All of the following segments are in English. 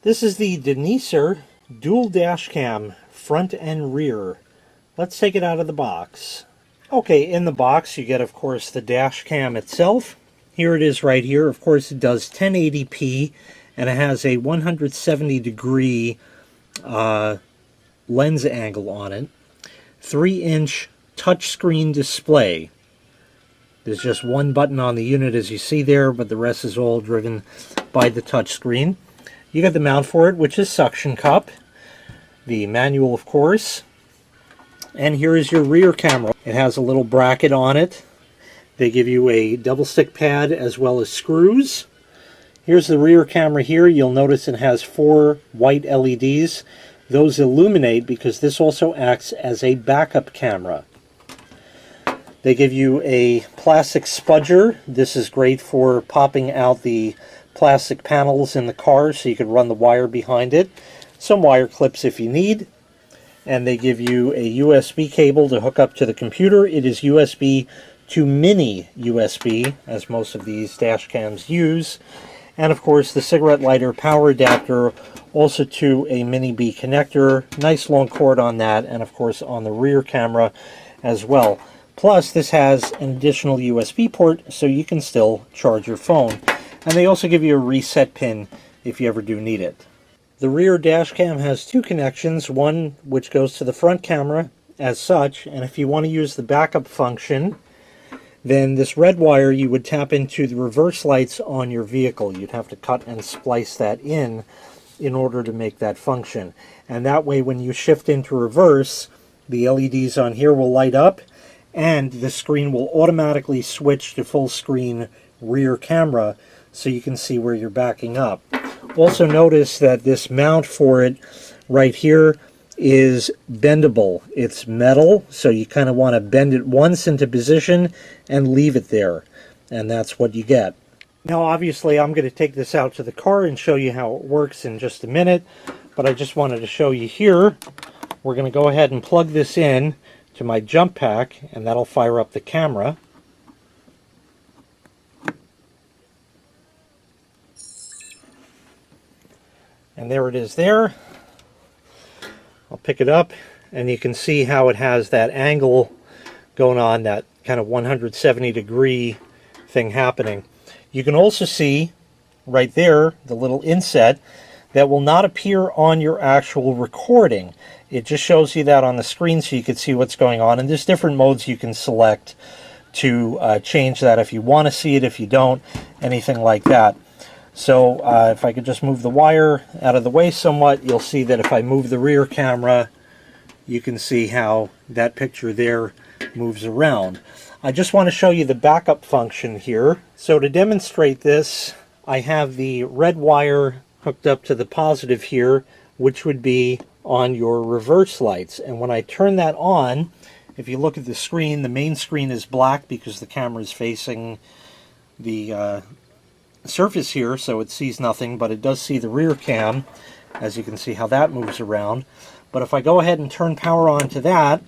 This is the Denicer dual dash cam, front and rear. Let's take it out of the box. Okay, in the box you get, of course, the dash cam itself. Here it is right here. Of course, it does 1080p, and it has a 170-degree lens angle on it. 3-inch touchscreen display. There's just one button on the unit, as you see there, but the rest is all driven by the touchscreen. You got the mount for it, which is suction cup. The manual, of course. And here is your rear camera. It has a little bracket on it. They give you a double stick pad as well as screws. Here's the rear camera here. You'll notice it has 4 white LEDs. Those illuminate because this also acts as a backup camera. They give you a plastic spudger. This is great for popping out the plastic panels in the car so you can run the wire behind it. Some wire clips if you need. And they give you a USB cable to hook up to the computer. It is USB to mini USB, as most of these dash cams use. And of course the cigarette lighter power adapter, also to a mini B connector. Nice long cord on that, and of course on the rear camera as well. Plus this has an additional USB port so you can still charge your phone. And they also give you a reset pin if you ever do need it. The rear dash cam has 2 connections, one which goes to the front camera as such, and if you want to use the backup function, then this red wire you would tap into the reverse lights on your vehicle. You'd have to cut and splice that in order to make that function. And that way when you shift into reverse, the LEDs on here will light up and the screen will automatically switch to full screen rear camera so you can see where you're backing up. Also notice that this mount for it right here is bendable. It's metal, so you kind of want to bend it once into position and leave it there. And that's what you get. Now obviously I'm going to take this out to the car and show you how it works in just a minute, but I just wanted to show you here. We're going to go ahead and plug this in to my jump pack, and that'll fire up the camera. And there it is there. I'll pick it up, and you can see how it has that angle going on, that kind of 170-degree thing happening. You can also see right there the little inset that will not appear on your actual recording. It just shows you that on the screen so you can see what's going on. And there's different modes you can select to change that if you want to see it, if you don't, anything like that. So if I could just move the wire out of the way somewhat, you'll see that if I move the rear camera, you can see how that picture there moves around. I just want to show you the backup function here. So to demonstrate this, I have the red wire hooked up to the positive here, which would be on your reverse lights. And when I turn that on, if you look at the screen, the main screen is black because the camera is facing the surface here, so it sees nothing, but it does see the rear cam, as you can see how that moves around. But if I go ahead and turn power on to that,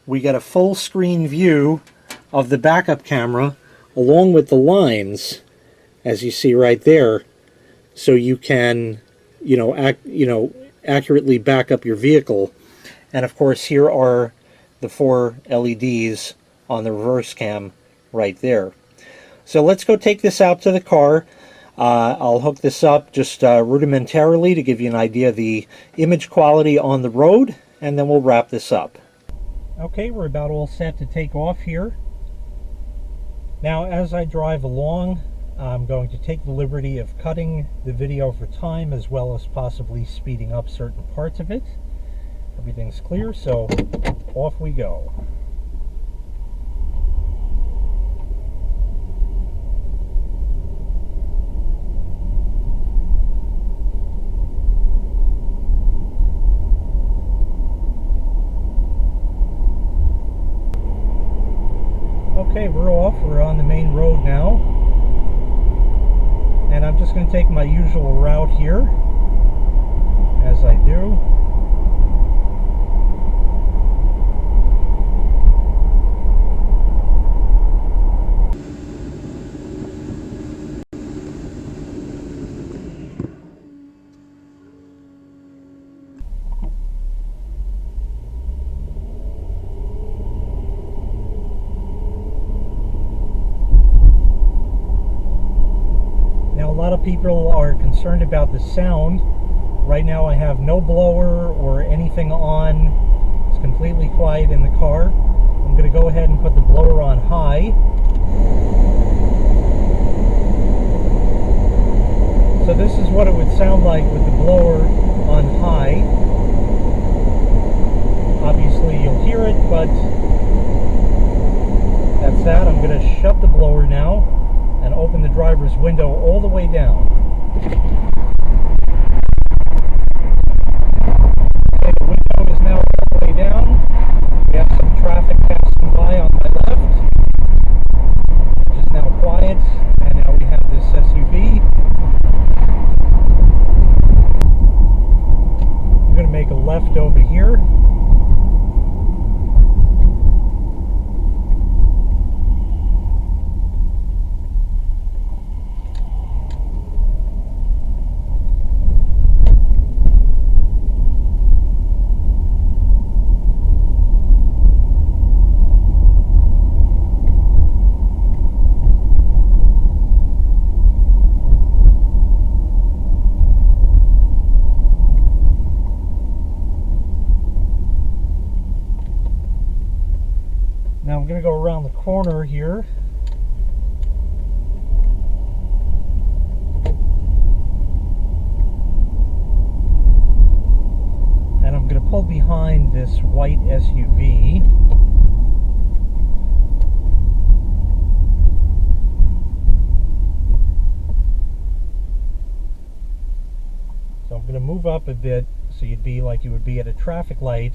we get a full screen view of the backup camera along with the lines, as you see right there, so you can accurately back up your vehicle. And of course here are the 4 LEDs on the reverse cam right there. So let's go take this out to the car. I'll hook this up just rudimentarily to give you an idea of the image quality on the road, and then we'll wrap this up. Okay, we're about all set to take off here. Now as I drive along, I'm going to take the liberty of cutting the video for time as well as possibly speeding up certain parts of it. Everything's clear, so off we go. Okay, we're off. We're on the main road now. And I'm just going to take my usual route here, as I do. of people are concerned about the sound. Right now I have no blower or anything on. It's completely quiet in the car. I'm going to go ahead and put the blower on high. So this is what it would sound like with the blower on high. Obviously you'll hear it, but that's that. I'm going to shut the blower now and open the driver's window all the way down. Okay, the window is now all the way down. We have some traffic passing by on my left, which is now quiet, and now we have this SUV. I'm going to make a left over here. Now I'm going to go around the corner here. And I'm going to pull behind this white SUV. So I'm going to move up a bit so you'd be like you would be at a traffic light.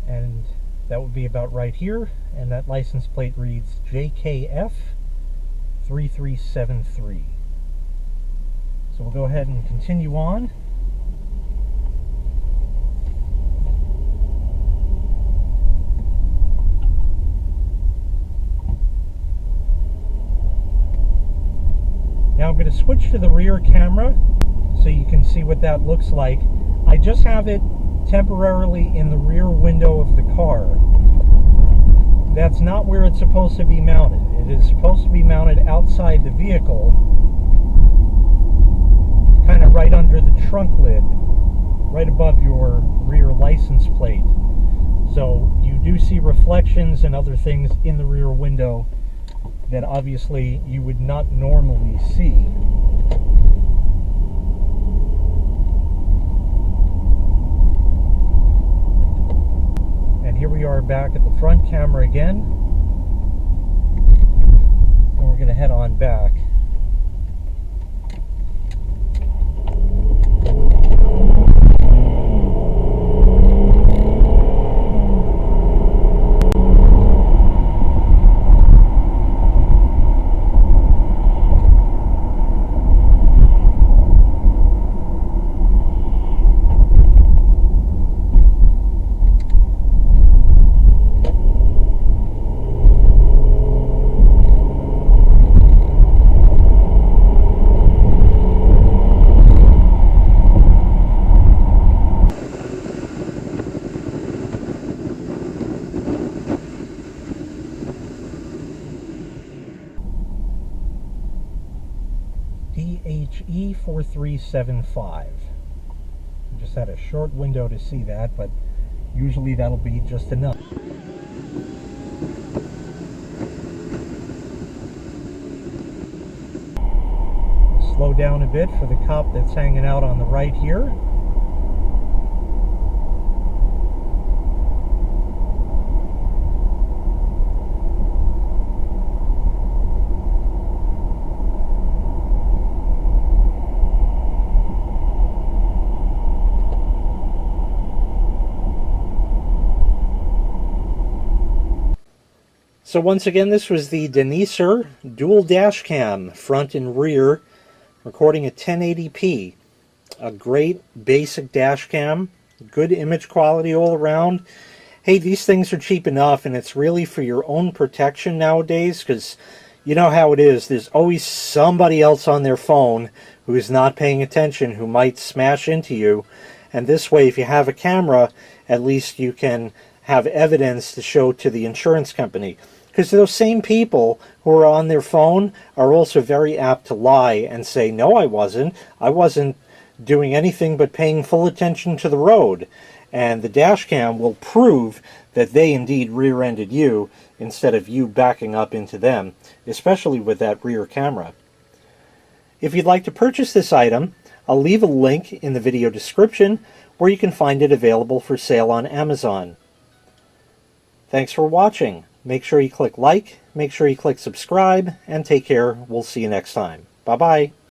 And that would be about right here, and that license plate reads JKF 3373. So we'll go ahead and continue on. Now I'm going to switch to the rear camera so you can see what that looks like. I just have it temporarily in the rear window of the car. That's not where it's supposed to be mounted. It is supposed to be mounted outside the vehicle, kind of right under the trunk lid, right above your rear license plate. So you do see reflections and other things in the rear window that obviously you would not normally see. Here we are back at the front camera again, and we're going to head on back. DHE4375. Just had a short window to see that, but usually that'll be just enough. Slow down a bit for the cop that's hanging out on the right here. So once again, this was the Denicer dual dash cam, front and rear, recording at 1080p. A great basic dash cam, good image quality all around. Hey, these things are cheap enough, and it's really for your own protection nowadays, because you know how it is. There's always somebody else on their phone who is not paying attention, who might smash into you. And this way, if you have a camera, at least you can have evidence to show to the insurance company. Because those same people who are on their phone are also very apt to lie and say, no, I wasn't doing anything but paying full attention to the road. And the dash cam will prove that they indeed rear-ended you instead of you backing up into them, especially with that rear camera. If you'd like to purchase this item, I'll leave a link in the video description where you can find it available for sale on Amazon. Thanks for watching. Make sure you click like, make sure you click subscribe, and take care. We'll see you next time. Bye-bye.